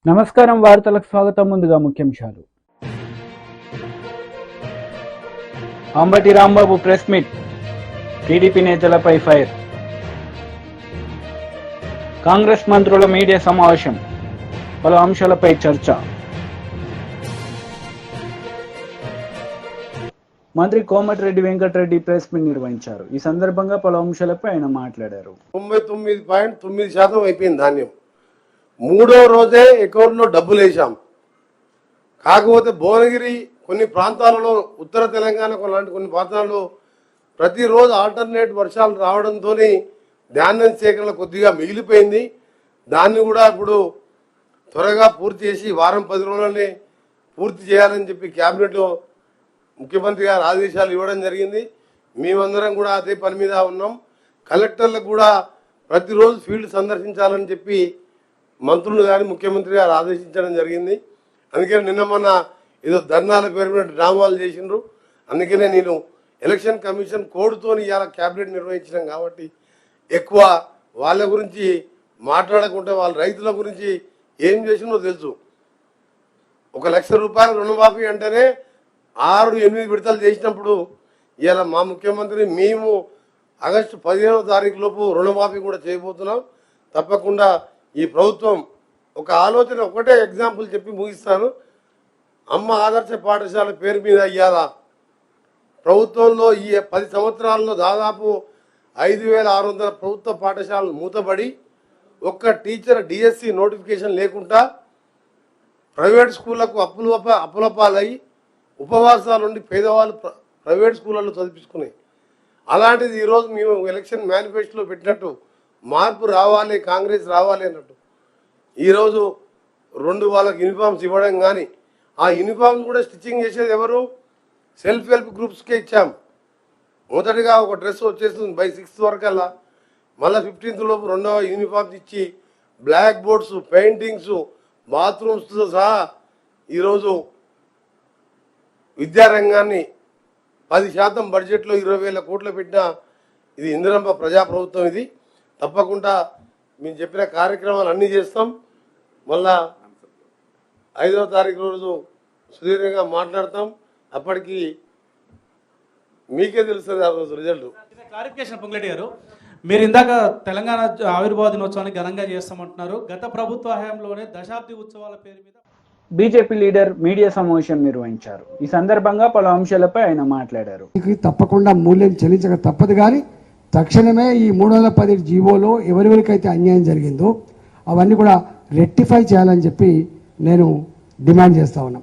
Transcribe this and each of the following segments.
నమస్కారం వార్తలకు స్వాగతం. ముందుగా ముఖ్యాంశాలు. Ambati Rambabu press meet, TDP నేతలపై ఫైర్. కాంగ్రెస్ మంత్రుల మీడియా సమావేశం, పలు అంశాలపై చర్చ. మంత్రి కోమటిరెడ్డి వెంకటరెడ్డి ప్రెస్ మీట్ నిర్వహించారు. ఈ సందర్భంగా పలు అంశాలపై ఆయన మాట్లాడారు. 99.9% అయిపోయింది ధాన్యం. మూడో రోజే అకౌంట్లో డబ్బులు వేసాం. కాకపోతే భువనగిరి కొన్ని ప్రాంతాలలో, ఉత్తర తెలంగాణ కొన్ని ప్రాంతాల్లో ప్రతిరోజు ఆల్టర్నేట్ వర్షాలు రావడంతో ధాన్యం సేకరణ కొద్దిగా మిగిలిపోయింది. దాన్ని కూడా ఇప్పుడు త్వరగా పూర్తి చేసి వారం 10 రోజులనే పూర్తి చేయాలని చెప్పి క్యాబినెట్లో ముఖ్యమంత్రి గారు ఆదేశాలు ఇవ్వడం జరిగింది. మేమందరం కూడా అదే పని మీద ఉన్నాం. కలెక్టర్లకు కూడా ప్రతిరోజు ఫీల్డ్ సందర్శించాలని చెప్పి మంత్రులు కానీ ముఖ్యమంత్రి గారు ఆదేశించడం జరిగింది. అందుకని నిన్న మొన్న ఏదో ధర్నాల పేరు మీద డ్రామాలు చేసిండ్రు. అందుకనే నేను ఎలక్షన్ కమిషన్ కోడ్తో ఇవాళ క్యాబినెట్ నిర్వహించినాం కాబట్టి ఎక్కువ వాళ్ళ గురించి మాట్లాడకుండా వాళ్ళ రైతుల గురించి ఏం చేసిందో తెలుసు. 1 లక్ష రూపాయల రుణమాఫీ అంటేనే 6-8 విడతలు చేసినప్పుడు ఇవాళ మా ముఖ్యమంత్రి మేము ఆగస్టు 15వ తారీఖు లోపు రుణమాఫీ కూడా చేయబోతున్నాం. తప్పకుండా ఈ ప్రభుత్వం ఒక ఆలోచన, ఒకటే ఎగ్జాంపుల్ చెప్పి ముగిస్తాను. అమ్మ ఆదర్శ పాఠశాల పేరు మీద ఇవాళ ప్రభుత్వంలో ఈ 10 సంవత్సరాల్లో దాదాపు 5,600 ప్రభుత్వ పాఠశాలలు మూతబడి ఒక్క టీచర్ డిఎస్సి నోటిఫికేషన్ లేకుండా ప్రైవేట్ స్కూళ్లకు అప్పులపాలై ఉపవాసాల నుండి పేదవాళ్ళు ప్రైవేట్ స్కూళ్ళల్లో చదివించుకున్నాయి. అలాంటిది ఈరోజు మేము ఎలక్షన్ మేనిఫెస్టోలో పెట్టినట్టు మార్పు రావాలి, కాంగ్రెస్ రావాలి అన్నట్టు ఈరోజు 2 వాళ్ళకి యూనిఫామ్స్ ఇవ్వడం, కానీ ఆ యూనిఫామ్స్ కూడా స్టిచ్చింగ్ చేసేది ఎవరు? సెల్ఫ్ హెల్ప్ గ్రూప్స్కే ఇచ్చాం. మొదటిగా ఒక డ్రెస్ వచ్చేస్తుంది బై 6th వరకల్లా, మళ్ళీ 15th లోపు 2వ యూనిఫామ్స్ ఇచ్చి బ్లాక్ బోర్డ్స్, పెయింటింగ్స్, బాత్రూమ్స్తో సహా ఈరోజు విద్యారంగాన్ని 10% బడ్జెట్లో 20,000 కోట్లు పెట్టిన ఇది ఇందిరమ్మ ప్రజాప్రభుత్వం. ఇది తప్పకుండా మేము చెప్పిన కార్యక్రమాలు అన్నీ చేస్తాం. మళ్ళా 5వ తారీఖు రోజు సుదీర్ఘంగా మాట్లాడతాం. అప్పటికి మీకే తెలుస్తుంది ఆ రోజు రిజల్ట్. క్లారిఫికేషన్ పొంగులేటి గారు, మీరు ఇందాక తెలంగాణ ఆవిర్భావ దినోత్సవాన్ని ఘనంగా చేస్తామంటున్నారు. గత ప్రభుత్వ హయాంలోనే దశాబ్ది ఉత్సవాల పేరు మీద బీజేపీ లీడర్ మీడియా సమావేశం నిర్వహించారు. ఈ సందర్భంగా పలు అంశాలపై ఆయన మాట్లాడారు. తప్పకుండా మూల్యం చెల్లించక తప్పదు, కానీ తక్షణమే ఈ 310 జీవోలో ఎవరెవరికైతే అన్యాయం జరిగిందో అవన్నీ కూడా రెక్టిఫై చేయాలని చెప్పి నేను డిమాండ్ చేస్తా ఉన్నా.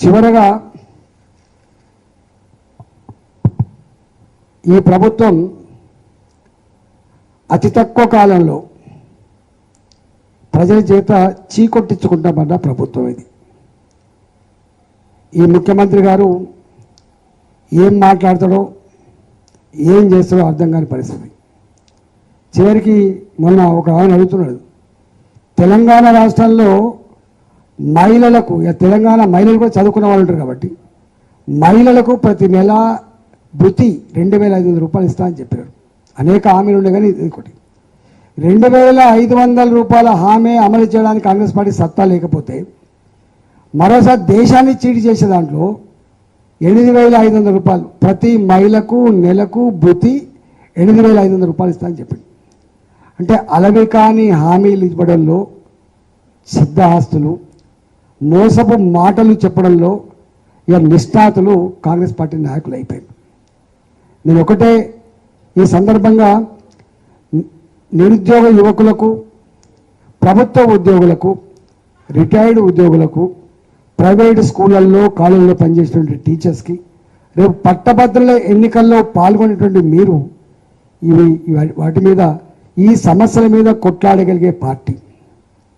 చివరగా ఈ ప్రభుత్వం అతి తక్కువ కాలంలో ప్రజల చేత చీకొట్టించుకుంటామన్న ప్రభుత్వం ఇది. ఈ ముఖ్యమంత్రి గారు ఏం మాట్లాడతాడో ఏం చేస్తాడో అర్థం కాని పరిస్థితి. చివరికి మొన్న ఒక ఆయన అడుగుతున్నాడు, తెలంగాణ రాష్ట్రంలో మహిళలకు, తెలంగాణ మహిళలు కూడా చదువుకున్న వాళ్ళు ఉంటారు కాబట్టి మహిళలకు ప్రతి నెల భృతి 2,500 రూపాయలు ఇస్తా అని చెప్పారు. అనేక హామీలు ఉండే, కానీ ఇంకోటి 2,500 రూపాయల హామీ అమలు చేయడానికి కాంగ్రెస్ పార్టీ సత్తా లేకపోతే మరోసారి దేశాన్ని చీటి చేసే దాంట్లో 8,500 రూపాయలు ప్రతి మహిళకు నెలకు భృతి 8,500 రూపాయలు ఇస్తా అని చెప్పింది. అంటే అలవి కాని హామీలు ఇవ్వడంలో, సిద్ధహస్తులు, మోసపు మాటలు చెప్పడంలో ఇక నిష్ణాతులు కాంగ్రెస్ పార్టీ నాయకులు అయిపోయింది. నేను ఒకటే ఈ సందర్భంగా నిరుద్యోగ యువకులకు, ప్రభుత్వ ఉద్యోగులకు, రిటైర్డ్ ఉద్యోగులకు, ప్రైవేటు స్కూళ్ళల్లో కాలేజీలో పనిచేసేటువంటి టీచర్స్కి, రేపు పట్టభద్రుల ఎన్నికల్లో పాల్గొనేటువంటి మీరు వాటి మీద, ఈ సమస్యల మీద కొట్లాడగలిగే పార్టీ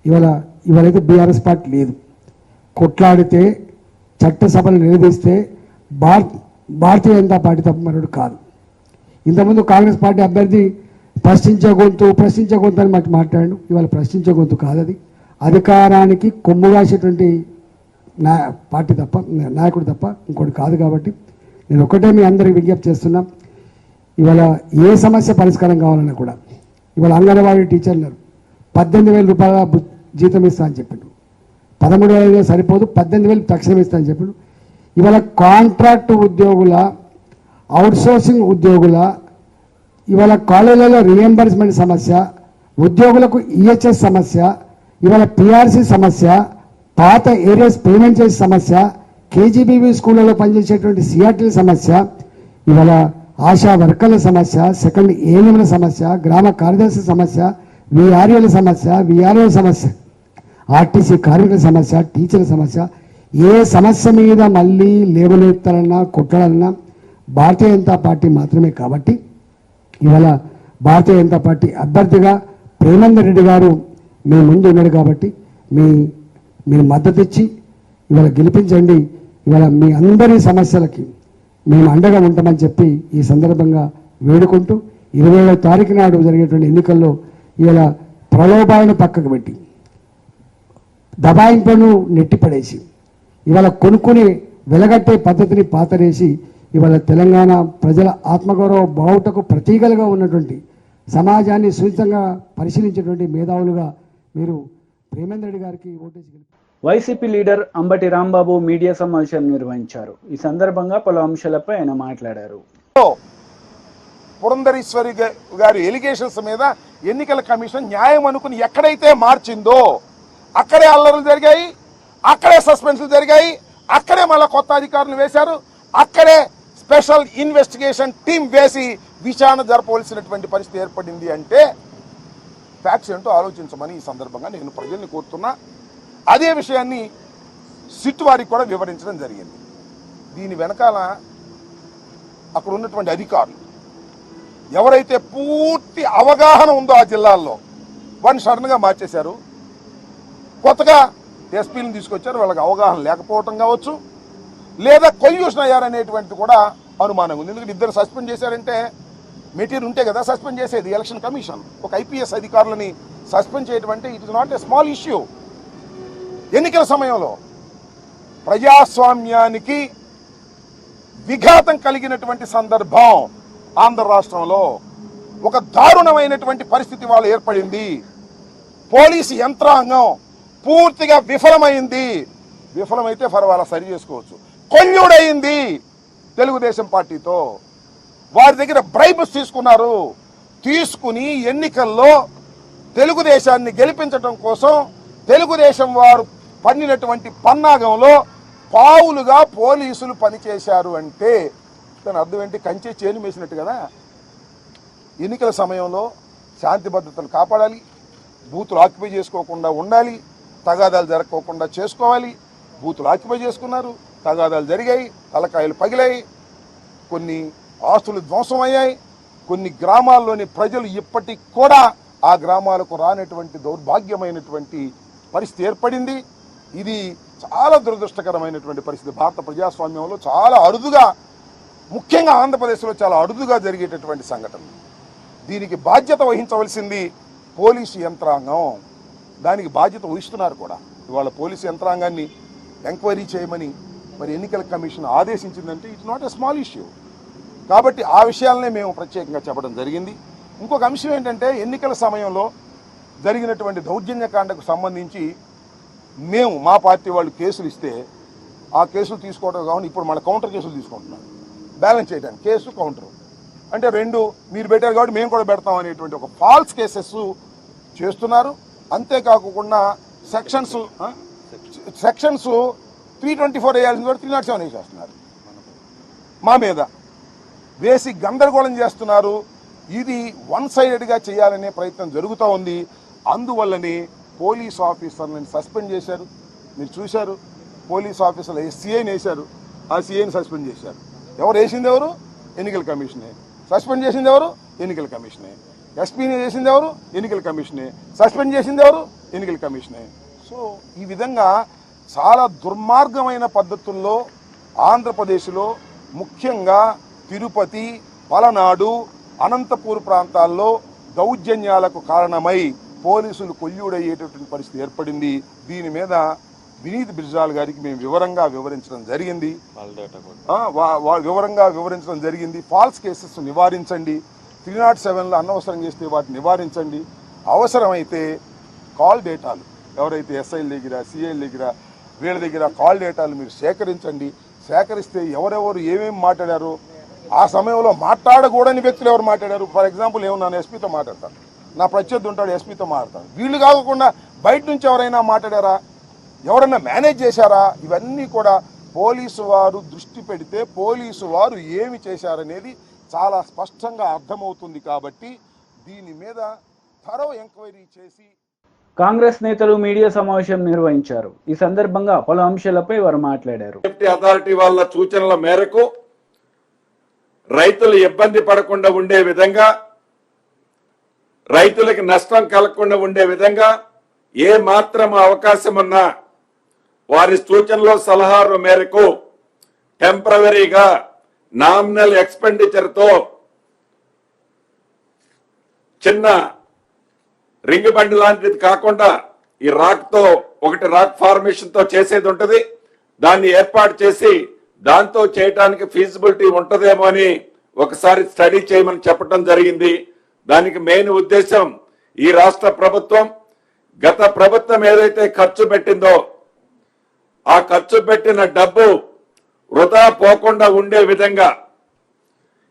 ఇవాళైతే బీఆర్ఎస్ పార్టీ లేదు. కొట్లాడితే, చట్టసభలు నిలదీస్తే భారతీయ జనతా పార్టీ తప్ప మరొకటి కాదు. ఇంతకుముందు కాంగ్రెస్ పార్టీ అభ్యర్థి ప్రశ్నించే గొంతు అని మాట్లాడాడు. ఇవాళ ప్రశ్నించే గొంతు కాదు అది. అధికారానికి కొమ్ము కాసేటువంటి పార్టీ తప్ప, నాయకుడు తప్ప ఇంకోటి కాదు. కాబట్టి నేను ఒకటే మీ అందరికి విజ్ఞప్తి చేస్తున్నా, ఇవాళ ఏ సమస్య పరిష్కారం కావాలన్నా కూడా, ఇవాళ అంగన్వాడీ టీచర్లు 18,000 రూపాయల జీతం ఇస్తా అని చెప్పిండు. 13,000 సరిపోదు, 18,000 తక్షణం ఇస్తా అని చెప్పిండు. ఇవాళ కాంట్రాక్ట్ ఉద్యోగుల, అవుట్సోర్సింగ్ ఉద్యోగుల, ఇవాళ కాలేజీలలో రీఎంబర్స్మెంట్ సమస్య, ఉద్యోగులకు ఈహెచ్ఎస్ సమస్య, ఇవాళ పిఆర్సీ సమస్య, పాత ఏరియాస్ పేమెంట్ చేసే సమస్య, కేజీబీవీ స్కూళ్ళలో పనిచేసేటువంటి సిఆర్టీల సమస్య, ఇవాళ ఆశా వర్కర్ల సమస్య, సెకండ్ ఏఎన్ఎంల సమస్య, గ్రామ కార్యదర్శి సమస్య, విఆర్ఏల సమస్య, విఆర్ఓ సమస్య, ఆర్టీసీ కార్మికుల సమస్య, టీచర్ల సమస్య, ఏ సమస్య మీద మళ్ళీ లేవనెత్తాలన్నా కొట్టాలన్నా భారతీయ జనతా పార్టీ మాత్రమే. కాబట్టి ఇవాళ భారతీయ జనతా పార్టీ అభ్యర్థిగా ప్రేమేందర్ రెడ్డి గారు మీ ముందు ఉన్నాడు. కాబట్టి మీరు మద్దతు ఇచ్చి ఇవాళ గెలిపించండి. ఇవాళ మీ అందరి సమస్యలకి మేము అండగా ఉంటామని చెప్పి ఈ సందర్భంగా వేడుకుంటూ 27వ తారీఖు నాడు జరిగేటువంటి ఎన్నికల్లో ఇవాళ ప్రలోభాలను పక్కకు పెట్టి దబాయింపులను నెట్టిపడేసి ఇవాళ కొనుక్కుని వెలగట్టే పద్ధతిని పాతరేసి ఇవాళ తెలంగాణ ప్రజల ఆత్మగౌరవ బావుటకు ప్రతీకలుగా ఉన్నటువంటి సమాజాన్ని సున్నితంగా పరిశీలించేటువంటి మేధావులుగా మీరు ప్రేమేందర్ రెడ్డి గారికి ఓటేసి YCP leader Ambati Rambabu media సమావేశం నిర్వహించారు. ఈ సందర్భంగా పలు అంశాలపై ఆయన మాట్లాడారు. పురంధరేశ్వరి గారి ఎలిగేషన్స్ మీద ఎన్నికల కమిషన్ న్యాయం అనుకుని ఎక్కడైతే మార్చిందో అక్కడే అల్లర్లు జరిగాయి, అక్కడే సస్పెన్షన్లు జరిగాయి, అక్కడే మళ్ళీ కొత్త అధికారులు వేశారు, అక్కడే స్పెషల్ ఇన్వెస్టిగేషన్ టీం వేసి విచారణ జరపవలసినటువంటి పరిస్థితి ఏర్పడింది. అంటే ఫ్యాక్ట్స్ ఏంటో ఆలోచించమని ఈ సందర్భంగా నేను ప్రజల్ని కోరుతున్నా. అదే విషయాన్ని సిట్ వారికి కూడా వివరించడం జరిగింది. దీని వెనకాల అక్కడ ఉన్నటువంటి అధికారులు ఎవరైతే పూర్తి అవగాహన ఉందో ఆ జిల్లాల్లో వారిని సడన్గా మార్చేశారు. కొత్తగా ఎస్పీలను తీసుకొచ్చారు. వాళ్ళకి అవగాహన లేకపోవటం కావచ్చు, లేదా కొల్యూషన్ అయ్యారనేటువంటిది కూడా అనుమానం ఉంది. ఎందుకంటే ఇద్దరు సస్పెండ్ చేశారంటే మెటీరియల్ ఉంటే కదా సస్పెండ్ చేసేది. ఎలక్షన్ కమిషన్ ఒక ఐపీఎస్ అధికారులని సస్పెండ్ చేయడం అంటే it is not a small issue. ఎన్నికల సమయంలో ప్రజాస్వామ్యానికి విఘాతం కలిగినటువంటి సందర్భం ఆంధ్ర రాష్ట్రంలో ఒక దారుణమైనటువంటి పరిస్థితి వాళ్ళు ఏర్పడింది. పోలీసు యంత్రాంగం పూర్తిగా విఫలమైంది. విఫలమైతే పర్వాలా సరి చేసుకోవచ్చు. కొల్యూడయింది తెలుగుదేశం పార్టీతో. వారి దగ్గర బ్రైబ్స్ తీసుకున్నారు. తీసుకుని ఎన్నికల్లో తెలుగుదేశాన్ని గెలిపించడం కోసం తెలుగుదేశం వారు పన్నినటువంటి పన్నాగంలో పావులుగా పోలీసులు పనిచేశారు. అంటే దాని అర్థం ఏంటి? కంచె చేను వేసినట్టు కదా. ఎన్నికల సమయంలో శాంతి భద్రతలు కాపాడాలి, బూతులు ఆక్యుపై చేసుకోకుండా ఉండాలి, తగాదాలు జరగకోకుండా చేసుకోవాలి. బూతులు ఆక్యుపై చేసుకున్నారు, తగాదాలు జరిగాయి, తలకాయలు పగిలాయి, కొన్ని ఆస్తులు ధ్వంసమయ్యాయి. కొన్ని గ్రామాల్లోని ప్రజలు ఇప్పటికి కూడా ఆ గ్రామాలకు రానటువంటి దౌర్భాగ్యమైనటువంటి పరిస్థితి ఏర్పడింది. ఇది చాలా దురదృష్టకరమైనటువంటి పరిస్థితి. భారత ప్రజాస్వామ్యంలో చాలా అరుదుగా, ముఖ్యంగా ఆంధ్రప్రదేశ్లో చాలా అరుదుగా జరిగేటటువంటి సంఘటన. దీనికి బాధ్యత వహించవలసింది పోలీసు యంత్రాంగం. దానికి బాధ్యత వహిస్తున్నారు కూడా. ఇవాళ పోలీసు యంత్రాంగాన్ని ఎంక్వైరీ చేయమని మరి ఎన్నికల కమిషన్ ఆదేశించిందంటే it's not a small issue. కాబట్టి ఆ విషయాలనే మేము ప్రత్యేకంగా చెప్పడం జరిగింది. ఇంకొక అంశం ఏంటంటే ఎన్నికల సమయంలో జరిగినటువంటి దౌర్జన్యకాండకు సంబంధించి మేము మా పార్టీ వాళ్ళు కేసులు ఇస్తే ఆ కేసులు తీసుకోవడం కావాలి. ఇప్పుడు మన కౌంటర్ కేసులు తీసుకుంటున్నారు బ్యాలెన్స్ చేయడానికి. కేసు కౌంటర్ అంటే రెండు మీరు పెట్టారు కాబట్టి మేము కూడా పెడతాం అనేటువంటి ఒక ఫాల్స్ కేసెస్ చేస్తున్నారు. అంతేకాకుండా సెక్షన్స్ 324 వేయాల్సింది కూడా 307 వేసేస్తున్నారు. మా మీద వేసి గందరగోళం చేస్తున్నారు. ఇది వన్ సైడెడ్గా చేయాలనే ప్రయత్నం జరుగుతూ ఉంది. అందువల్లనే పోలీస్ ఆఫీసర్లను సస్పెండ్ చేశారు. మీరు చూశారు, పోలీస్ ఆఫీసర్లు సీఐని వేశారు, ఆ సీఐని సస్పెండ్ చేశారు. ఎవరు వేసింది? ఎవరు? ఎన్నికల కమిషనే. సస్పెండ్ చేసింది ఎవరు? ఎన్నికల కమిషనే. ఎస్పీని చేసింది ఎవరు? ఎన్నికల కమిషనే. సస్పెండ్ చేసింది ఎవరు? ఎన్నికల కమిషనే. సో ఈ విధంగా చాలా దుర్మార్గమైన పద్ధతుల్లో ఆంధ్రప్రదేశ్లో, ముఖ్యంగా తిరుపతి, పలనాడు, అనంతపూర్ ప్రాంతాల్లో దౌర్జన్యాలకు కారణమై పోలీసులు కొల్యూడయ్యేటటువంటి పరిస్థితి ఏర్పడింది. దీని మీద వినీత్ బిర్జాల్ గారికి మేము వివరంగా వివరించడం జరిగింది. ఫాల్స్ కేసెస్ నివారించండి, 307లో అనవసరం చేస్తే వాటిని నివారించండి. అవసరమైతే కాల్ డేటాలు ఎవరైతే ఎస్ఐల దగ్గర సిఐల దగ్గర వీళ్ళ దగ్గర కాల్ డేటాలు మీరు సేకరించండి. సేకరిస్తే ఎవరెవరు ఏమేమి మాట్లాడారు, ఆ సమయంలో మాట్లాడకూడని వ్యక్తులు ఎవరు మాట్లాడారు. ఫర్ ఎగ్జాంపుల్ నేను ఎస్పీతో మాట్లాడతాను, నా ప్రత్యర్థి ఉంటాడు ఎస్పీతో మాట్లాడతాను, వీళ్ళు కాకుండా బయట నుంచి ఎవరైనా మాట్లాడారా, ఎవరైనా మేనేజ్ చేశారా, ఇవన్నీ కూడా పోలీసు వారు దృష్టి పెడితే పోలీసు వారు ఏమి చేశారనేది చాలా స్పష్టంగా అర్థమవుతుంది. కాబట్టి దీని మీద థరో ఎంక్వైరీ చేసి కాంగ్రెస్ నేతలు మీడియా సమావేశం నిర్వహించారు. ఈ సందర్భంగా పలు అంశాలపై వారు మాట్లాడారు. సేఫ్టీ అథారిటీ వాళ్ళ సూచనల మేరకు రైతులు ఇబ్బంది పడకుండా ఉండే విధంగా, రైతులకు నష్టం కలగకుండా ఉండే విధంగా ఏ మాత్రం అవకాశం ఉన్నా వారి సూచనలు సలహాల మేరకు టెంపరవరీగా నామినల్ ఎక్స్పెండిచర్తో చిన్న రింగ్ బండి లాంటిది కాకుండా ఈ రాక్తో ఒకటి రాక్ ఫార్మేషన్తో చేసేది ఉంటుంది, దాన్ని ఏర్పాటు చేసి దాంతో చేయటానికి ఫీజిబిలిటీ ఉంటుందేమో అని ఒకసారి స్టడీ చేయమని చెప్పడం జరిగింది. దానికి మెయిన్ ఉద్దేశం ఈ రాష్ట్ర ప్రభుత్వం గత ప్రభుత్వం ఏదైతే ఖర్చు పెట్టిందో ఆ ఖర్చు పెట్టిన డబ్బు వృధా పోకుండా ఉండే విధంగా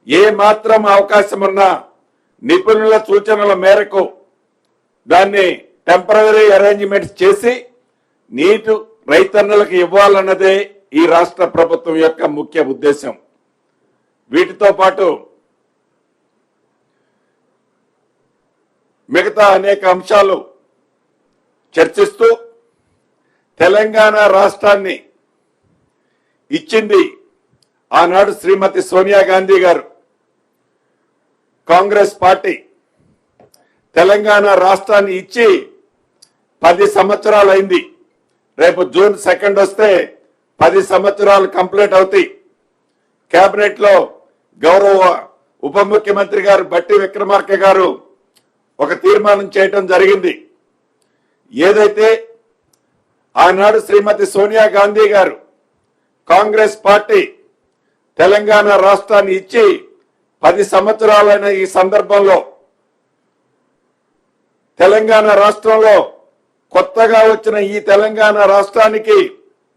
ఏ మాత్రం అవకాశం ఉన్నా నిపుణుల సూచనల మేరకు దాన్ని టెంపరరీ అరేంజ్మెంట్స్ చేసి నీటి రైతన్నులకు ఇవ్వాలన్నదే ఈ రాష్ట్ర ప్రభుత్వం యొక్క ముఖ్య ఉద్దేశం. వీటితో పాటు మిగతా అనేక అంశాలు చర్చిస్తూ తెలంగాణ రాష్ట్రాన్ని ఇచ్చింది ఆనాడు శ్రీమతి సోనియా గాంధీ గారు, కాంగ్రెస్ పార్టీ. తెలంగాణ రాష్ట్రాన్ని ఇచ్చి 10 సంవత్సరాలు అయింది. రేపు జూన్ 2 వస్తే 10 సంవత్సరాలు కంప్లీట్ అవుతాయి. కేబినెట్ లో గౌరవ ఉప ముఖ్యమంత్రి గారు బట్టి విక్రమార్క గారు ఒక తీర్మానం చేయటం జరిగింది. ఏదైతే ఆనాడు శ్రీమతి సోనియా గాంధీ గారు కాంగ్రెస్ పార్టీ తెలంగాణ రాష్ట్రాన్ని ఇచ్చి 10 సంవత్సరాలైన ఈ సందర్భంలో తెలంగాణ రాష్ట్రంలో కొత్తగా వచ్చిన ఈ తెలంగాణ రాష్ట్రానికి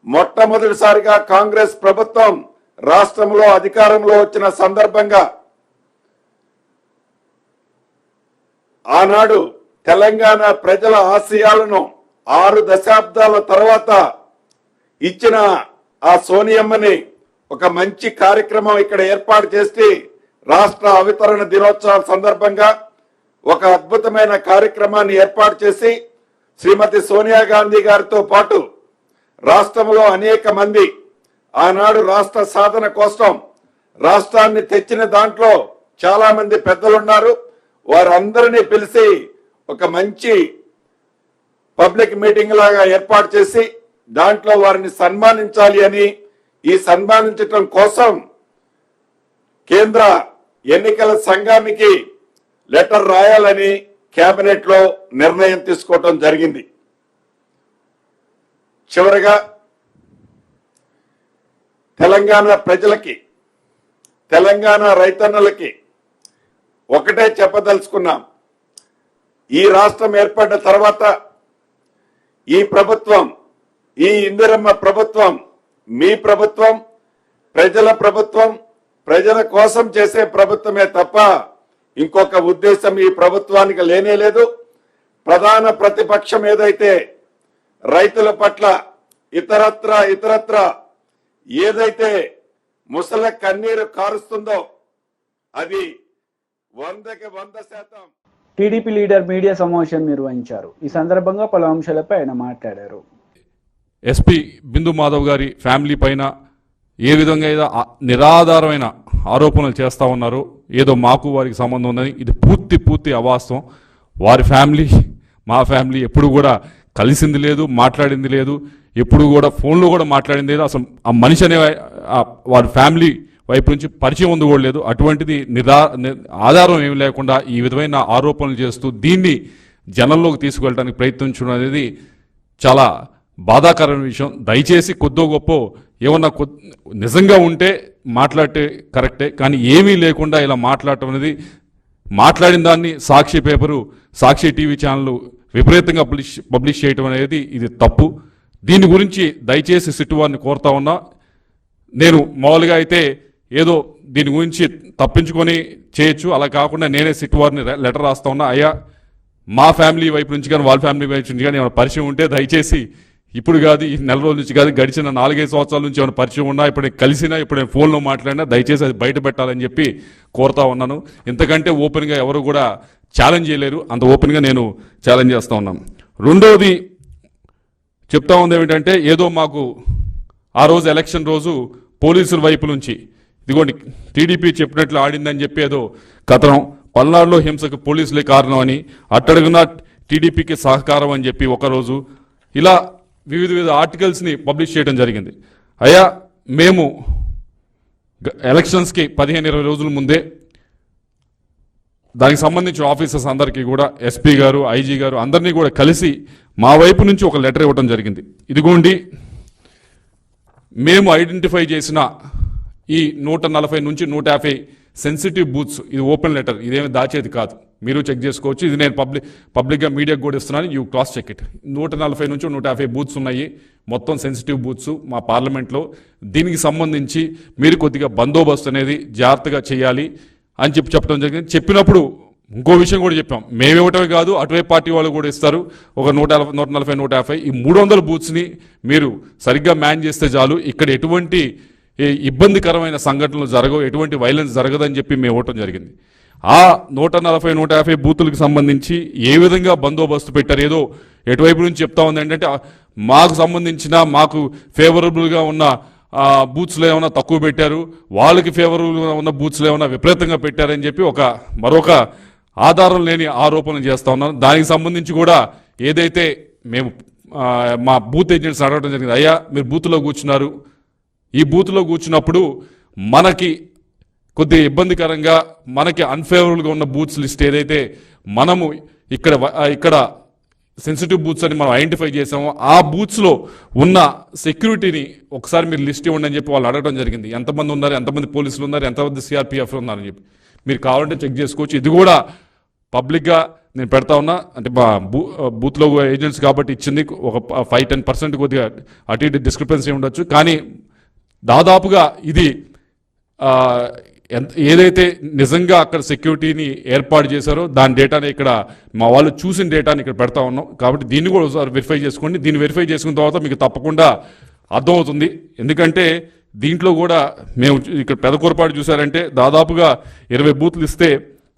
మొట్టమొదటిసారిగా కాంగ్రెస్ ప్రభుత్వం రాష్ట్రంలో అధికారంలో వచ్చిన సందర్భంగా ఆనాడు తెలంగాణ ప్రజల ఆశయాలను 6 దశాబ్దాల తర్వాత ఇచ్చిన ఆ సోనియమ్మని ఒక మంచి కార్యక్రమం ఇక్కడ ఏర్పాటు చేసి రాష్ట్ర అవతరణ దినోత్సవం సందర్భంగా ఒక అద్భుతమైన కార్యక్రమాన్ని ఏర్పాటు చేసి శ్రీమతి సోనియా గాంధీ గారితో పాటు రాష్ట్రంలో అనేక మంది ఆనాడు రాష్ట్ర సాధన కోసం రాష్ట్రాన్ని తెచ్చిన దాంట్లో చాలా మంది పెద్దలున్నారు. వారందరినీ పిలిచి ఒక మంచి పబ్లిక్ మీటింగ్ లాగా ఏర్పాటు చేసి దాంట్లో వారిని సన్మానించాలి అని, ఈ సన్మానించటం కోసం కేంద్ర ఎన్నికల సంఘానికి లెటర్ రాయాలని కేబినెట్ లో నిర్ణయం తీసుకోవటం జరిగింది. చివరగా తెలంగాణ ప్రజలకి, తెలంగాణ రైతన్నులకి ఒకటే చెప్పదలుచుకున్నాం. ఈ రాష్ట్రం ఏర్పడిన తర్వాత ఈ ప్రభుత్వం, ఈ ఇందిరమ్మ ప్రభుత్వం మీ ప్రభుత్వం, ప్రజల ప్రభుత్వం, ప్రజల కోసం చేసే ప్రభుత్వమే తప్ప ఇంకొక ఉద్దేశం ఈ ప్రభుత్వానికి లేనే లేదు. ప్రధాన ప్రతిపక్షం ఏదైతే రైతుల పట్ల ఇతరత్ర ఏదైతే ముసల కన్నీరు కారుస్తుందో అది 100కి 100%. టీడీపీ లీడర్ మీడియా సమావేశం నిర్వహించారు. ఈ సందర్భంగా పలు అంశాలపై ఆయన మాట్లాడారు. ఎస్పీ బిందు మాధవ్ గారి ఫ్యామిలీ పైన ఏ విధంగా ఏదో నిరాధారమైన ఆరోపణలు చేస్తూ ఉన్నారు, ఏదో మాకు వారికి సంబంధం ఉందని, ఇది పూర్తి అవాస్తవం. వారి ఫ్యామిలీ మా ఫ్యామిలీ ఎప్పుడు కూడా కలిసింది లేదు, మాట్లాడింది లేదు, ఎప్పుడు కూడా ఫోన్లో కూడా మాట్లాడింది లేదు. అసలు ఆ మనిషి అనే వారి ఫ్యామిలీ వైపు నుంచి పరిచయం ఉంది కూడా లేదు. అటువంటిది ఆధారం ఏమి లేకుండా ఈ విధమైన ఆరోపణలు చేస్తూ దీన్ని జనంలోకి తీసుకువెళ్ళడానికి ప్రయత్నించడం అనేది చాలా బాధాకరమైన విషయం. దయచేసి కొద్దో గొప్ప ఏమన్నా నిజంగా ఉంటే మాట్లాడితే కరెక్టే, కానీ ఏమీ లేకుండా ఇలా మాట్లాడటం అనేది, మాట్లాడిన దాన్ని సాక్షి పేపరు, సాక్షి టీవీ ఛానల్ విపరీతంగా పబ్లిష్ చేయడం అనేది ఇది తప్పు. దీని గురించి దయచేసి సిట్టు వారిని కోరుతా ఉన్నా. నేను మామూలుగా అయితే ఏదో దీని గురించి తప్పించుకొని చేయొచ్చు, అలా కాకుండా నేనే సిట్టు వారిని లెటర్ రాస్తా ఉన్నా. అయ్యా, మా ఫ్యామిలీ వైపు నుంచి కానీ వాళ్ళ ఫ్యామిలీ వైపు నుంచి కానీ ఏమైనా పరిచయం ఉంటే దయచేసి ఇప్పుడు కాదు, ఈ నెల రోజుల నుంచి కాదు, గడిచిన 4-5 సంవత్సరాల నుంచి ఏమైనా పరిచయం ఉన్నా, ఇప్పుడు నేను కలిసినా, ఇప్పుడు నేను ఫోన్లో మాట్లాడినా దయచేసి అది బయట పెట్టాలని చెప్పి కోరుతా ఉన్నాను. ఇంతకంటే ఓపెన్గా ఎవరు కూడా ఛాలెంజ్ చేయలేరు, అంత ఓపెన్గా నేను ఛాలెంజ్ చేస్తూ ఉన్నాను. రెండోది చెప్తా ఉంది ఏమిటంటే, ఏదో మాకు ఆ రోజు ఎలక్షన్ రోజు పోలీసుల వైపు నుంచి ఇదిగోండి టీడీపీ చెప్పినట్లు ఆడిందని చెప్పి ఏదో కథనం, పల్నాడులో హింసకు పోలీసులే కారణం అని, అట్టడుగున టీడీపీకి సహకారం అని చెప్పి ఒకరోజు ఇలా వివిధ ఆర్టికల్స్ని పబ్లిష్ చేయడం జరిగింది. అయ్యా, మేము ఎలక్షన్స్కి 15-20 రోజుల ముందే దానికి సంబంధించిన ఆఫీసర్స్ అందరికీ కూడా ఎస్పీ గారు, ఐజీ గారు అందరినీ కూడా కలిసి మా వైపు నుంచి ఒక లెటర్ ఇవ్వడం జరిగింది. ఇదిగోండి మేము ఐడెంటిఫై చేసిన ఈ 140 నుంచి 150 సెన్సిటివ్ బూత్స్, ఇది ఓపెన్ లెటర్, ఇదేమి దాచేది కాదు, మీరు చెక్ చేసుకోవచ్చు. ఇది నేను పబ్లిక్గా మీడియాకు కూడా ఇస్తున్నాను, యూ క్రాస్ చెక్ ఇట్. 140 నుంచి 150 బూత్స్ ఉన్నాయి, మొత్తం సెన్సిటివ్ బూత్స్ మా పార్లమెంట్లో. దీనికి సంబంధించి మీరు కొద్దిగా బందోబస్తు అనేది జాగ్రత్తగా చేయాలి అని చెప్పడం జరిగింది. చెప్పినప్పుడు ఇంకో విషయం కూడా చెప్పాం, మేము ఇవ్వటమే కాదు, అటువైపు పార్టీ వాళ్ళు కూడా ఇస్తారు ఒక 140, 150. ఈ 300 బూత్స్ని మీరు సరిగ్గా మ్యాన్ చేస్తే చాలు, ఇక్కడ ఎటువంటి ఇబ్బందికరమైన సంఘటనలు జరగవు, ఎటువంటి వైలెన్స్ జరగదని చెప్పి మేము ఇవ్వటం జరిగింది. ఆ 140, 150 బూతులకు సంబంధించి ఏ విధంగా బందోబస్తు పెట్టారు, ఏదో ఎటువైపు నుంచి చెప్తా ఉంది ఏంటంటే మాకు సంబంధించిన మాకు ఫేవరబుల్గా ఉన్న బూత్స్లో ఏమైనా తక్కువ పెట్టారు, వాళ్ళకి ఫేవరబుల్గా ఉన్న బూత్స్లో ఏమైనా విపరీతంగా పెట్టారని చెప్పి మరొక ఆధారం లేని ఆరోపణలు చేస్తూ ఉన్నాను. దానికి సంబంధించి కూడా ఏదైతే మేము మా బూత్ ఏజెంట్స్ అడగడం జరిగింది, అయ్యా మీరు బూత్లో కూర్చున్నారు, ఈ బూత్లో కూర్చున్నప్పుడు మనకి కొద్దిగా ఇబ్బందికరంగా మనకి అన్ఫేవరబుల్గా ఉన్న బూత్స్ లిస్ట్ ఏదైతే మనము ఇక్కడ సెన్సిటివ్ బూత్స్ అని మనం ఐడెంటిఫై చేసామో ఆ బూత్స్లో ఉన్న సెక్యూరిటీని ఒకసారి మీరు లిస్ట్ ఇవ్వండి అని చెప్పి వాళ్ళు అడగడం జరిగింది. ఎంతమంది ఉన్నారు, ఎంతమంది పోలీసులు ఉన్నారు, ఎంతమంది సిఆర్పిఎఫ్ ఉన్నారని చెప్పి మీరు కావాలంటే చెక్ చేసుకోవచ్చు. ఇది కూడా పబ్లిక్గా నేను పెడతా ఉన్నా, అంటే మా బూత్లో ఏజెంట్స్ కాబట్టి ఇచ్చింది ఒక 5-10% కొద్దిగా అటు ఇటు డిస్క్రిపెన్సీ ఉండొచ్చు, కానీ దాదాపుగా ఇది ఏదైతే నిజంగా అక్కడ సెక్యూరిటీని ఏర్పాటు చేశారో దాని డేటాని ఇక్కడ మా వాళ్ళు చూసిన డేటాని ఇక్కడ పెడతా ఉన్నాం. కాబట్టి దీన్ని కూడా ఒకసారి వెరిఫై చేసుకోండి. దీన్ని వెరిఫై చేసుకున్న తర్వాత మీకు తప్పకుండా అర్థమవుతుంది. ఎందుకంటే దీంట్లో కూడా మేము ఇక్కడ పెదకూరపాటు చూసారంటే దాదాపుగా 20 బూత్లు ఇస్తే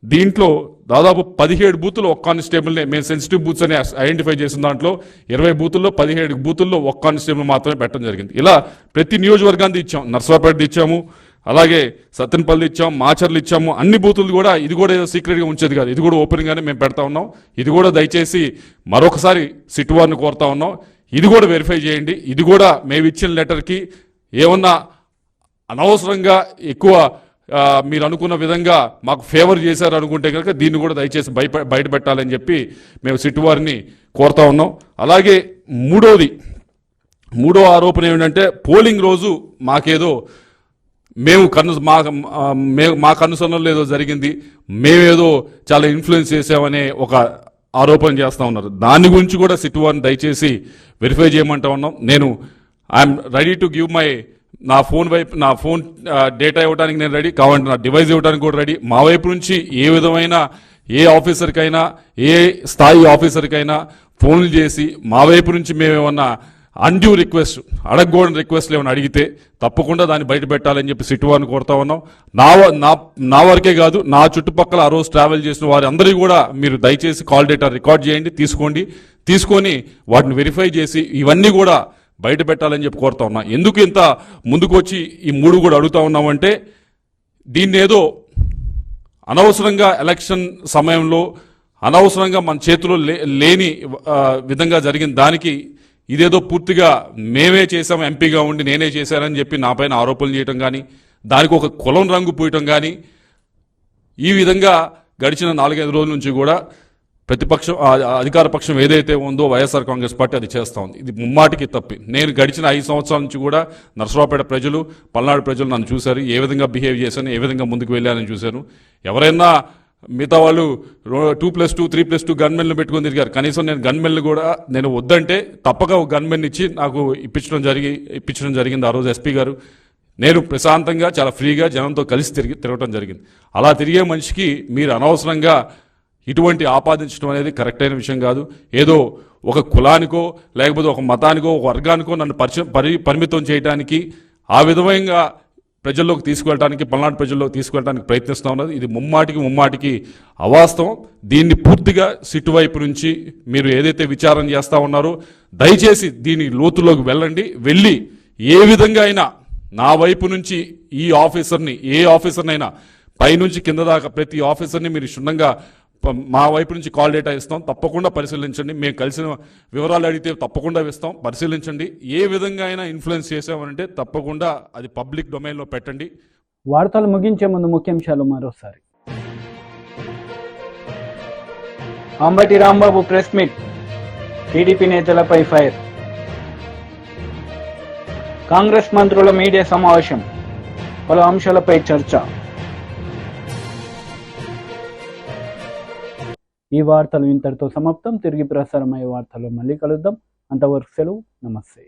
దీంట్లో దాదాపు 17 బూతులు ఒక కానిస్టేబుల్నే మేము సెన్సిటివ్ బూత్స్ అని ఐడెంటిఫై చేసిన దాంట్లో 20 బూతుల్లో 17 బూతుల్లో ఒక కానిస్టేబుల్ మాత్రమే పెట్టడం జరిగింది. ఇలా ప్రతి నియోజకవర్గాన్ని ఇచ్చాం, నర్సరావుపేట ఇచ్చాము, అలాగే సత్తెనపల్లి ఇచ్చాం, మాచర్లు ఇచ్చాము, అన్ని బూతులు కూడా. ఇది కూడా ఏదో సీక్రెట్గా ఉంచేది కాదు, ఇది కూడా ఓపెన్గానే మేము పెడతా ఉన్నాం. ఇది కూడా దయచేసి మరొకసారి సిట్టు వారిని కోరుతా ఉన్నాం, ఇది కూడా వెరిఫై చేయండి. ఇది కూడా మేము ఇచ్చిన లెటర్కి ఏమన్నా అనవసరంగా ఎక్కువ మీరు అనుకున్న విధంగా మాకు ఫేవర్ చేశారు అనుకుంటే కనుక దీన్ని కూడా దయచేసి బయట పెట్టాలని చెప్పి మేము సిట్టు వారిని కోరుతా ఉన్నాం. అలాగే మూడో ఆరోపణ ఏమిటంటే పోలింగ్ రోజు మాకేదో మా కనుసన్నలో ఏదో జరిగింది, మేమేదో చాలా ఇన్ఫ్లుయెన్స్ చేసామనే ఒక ఆరోపణ చేస్తూ ఉన్నారు. దాని గురించి కూడా సిట్టు వారిని దయచేసి వెరిఫై చేయమంటా ఉన్నాం. నేను ఐఎమ్ రెడీ టు గివ్ నా ఫోన్ డేటా ఇవ్వడానికి నేను రెడీ, కావాలంటే నా డివైస్ ఇవ్వడానికి కూడా రెడీ. మా వైపు నుంచి ఏ విధమైన ఏ ఆఫీసర్కైనా ఏ స్థాయి ఆఫీసర్కైనా ఫోన్లు చేసి మా వైపు నుంచి మేమేమన్నా అన్డ్యూ రిక్వెస్ట్ అడగకూడని రిక్వెస్ట్లు ఏమైనా అడిగితే తప్పకుండా దాన్ని బయట పెట్టాలని చెప్పి సిట్టు వారిని కోరుతా ఉన్నాం. నా వరకే కాదు, నా చుట్టుపక్కల ఆ రోజు ట్రావెల్ చేసిన వారి అందరికీ కూడా మీరు దయచేసి కాల్ డేటా రికార్డ్ చేయండి, తీసుకొని వాటిని వెరిఫై చేసి ఇవన్నీ కూడా బయట పెట్టాలని చెప్పి కోరుతా ఉన్నా. ఎందుకు ఇంత ముందుకు వచ్చి ఈ 3 కూడా అడుగుతా ఉన్నామంటే దీన్ని ఏదో అనవసరంగా ఎలక్షన్ సమయంలో అనవసరంగా మన చేతిలో లేని విధంగా జరిగిన దానికి ఇదేదో పూర్తిగా మేమే చేసాం, ఎంపీగా ఉండి నేనే చేశానని చెప్పి నా పైన ఆరోపణలు చేయటం కానీ, దానికి ఒక కులం రంగు పూయటం కానీ, ఈ విధంగా గడిచిన 4-5 రోజుల నుంచి కూడా ప్రతిపక్షం అధికార పక్షం ఏదైతే ఉందో వైఎస్ఆర్ కాంగ్రెస్ పార్టీ అది చేస్తూ ఉంది. ఇది ముమ్మాటికి తప్పి. నేను గడిచిన 5 సంవత్సరాల నుంచి కూడా నర్సరావుపేట ప్రజలు, పల్నాడు ప్రజలు నన్ను చూశారు, ఏ విధంగా బిహేవ్ చేశాను, ఏ విధంగా ముందుకు వెళ్ళానని చూశాను. ఎవరైనా మిగతా వాళ్ళు 2+2 3+2 గన్మెన్లు పెట్టుకొని తిరిగారు. కనీసం నేను గన్మెన్లు కూడా నేను వద్దంటే తప్పక ఒక గన్మెన్ ఇచ్చి నాకు ఇప్పించడం జరిగింది ఆ రోజు ఎస్పీ గారు. నేను ప్రశాంతంగా చాలా ఫ్రీగా జనంతో కలిసి తిరగటం జరిగింది. అలా తిరిగే మనిషికి మీరు అనవసరంగా ఇటువంటి ఆపాదించడం అనేది కరెక్ట్ అయిన విషయం కాదు. ఏదో ఒక కులానికో లేకపోతే ఒక మతానికో ఒక వర్గానికో నన్ను పరిమితం చేయడానికి ఆ విధంగా ప్రజల్లోకి తీసుకువెళ్ళడానికి పల్నాడు ప్రజల్లోకి తీసుకువెళ్ళడానికి ప్రయత్నిస్తూ ఉన్నది. ఇది ముమ్మాటికి అవాస్తవం. దీన్ని పూర్తిగా సిట్టు వైపు నుంచి మీరు ఏదైతే విచారణ చేస్తూ ఉన్నారో దయచేసి దీని లోతులోకి వెళ్ళి ఏ విధంగా అయినా నా వైపు నుంచి ఈ ఆఫీసర్ని ఏ ఆఫీసర్నైనా పైనుంచి కింద దాకా ప్రతి ఆఫీసర్ని మీరు క్షుణ్ణంగా మా వైపు నుంచి కాల్ డేటా ఇస్తాం. తప్పకుండా పరిశీలించండి. మేము కలిసిన వివరాలు అడిగితే తప్పకుండా ఇస్తాం. పరిశీలించండి. ఏ విధంగా అయినా ఇన్ఫ్లుయెన్స్ చేసామనంటే తప్పకుండా అది పబ్లిక్ డొమైన్లో పెట్టండి. వార్తలు ముగించే ముందు ముఖ్యాంశాలు మరోసారి. Ambati Rambabu press meet, TDP నేతలపై ఫైర్. కాంగ్రెస్ మంత్రుల మీడియా సమావేశం, పలు అంశాలపై చర్చ. ఈ వార్తలు ఇంతటితో సమాప్తం. తిరిగి ప్రసారమయ్యే వార్తల్లో మళ్ళీ కలుద్దాం. అంతవరకు సెలవు. నమస్తే.